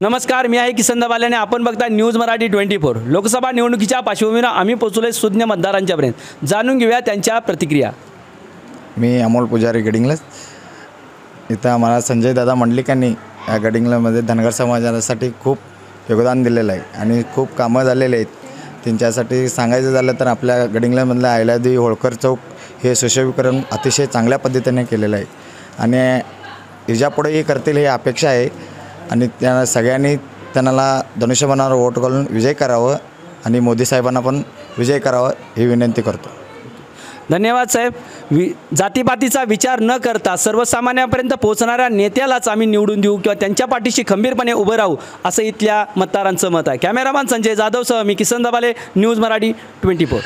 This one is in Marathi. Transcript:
नमस्कार, मी आहे किसन दबाले आणि आपण बघता न्यूज मराठी 24। लोकसभा निवडणुकीच्या पार्श्वभूमीवर आम्ही पोहोचलोय सुज्ञ मतदारांच्यापर्यंत। जाणून घेऊया त्यांच्या प्रतिक्रिया। मी अमोल पुजारी गडिंग्लज। इथं आम्हाला संजय दादा मंडलिकांनी या गडिंग्लजमध्ये धनगर समाजासाठी खूप योगदान दिलेलं आहे आणि खूप कामं झालेले आहेत त्यांच्यासाठी। सांगायचं झालं तर आपल्या गडिंग्लजमधलं अहिल्यादेवी होळकर चौक हे सुशोभीकरण अतिशय चांगल्या पद्धतीने केलेलं आहे आणि याच्यापुढेही करतील ही अपेक्षा आहे आणि त्या सगळ्यांनी त्यांना धनुष्यबाणावर वोट घालून विजय करावं आणि मोदी साहेबांना पण विजय करावा ही विनंती करतो। धन्यवाद साहेब। जातीपातीचा विचार न करता सर्वसामान्यांपर्यंत पोहोचणाऱ्या नेत्यालाच आम्ही निवडून देऊ किंवा त्यांच्या पाठीशी खंबीरपणे उभं राहू असं इथल्या मतदारांचं मत आहे। कॅमेरामॅन संजय जाधवसह मी किसन दबाले, न्यूज मराठी 24।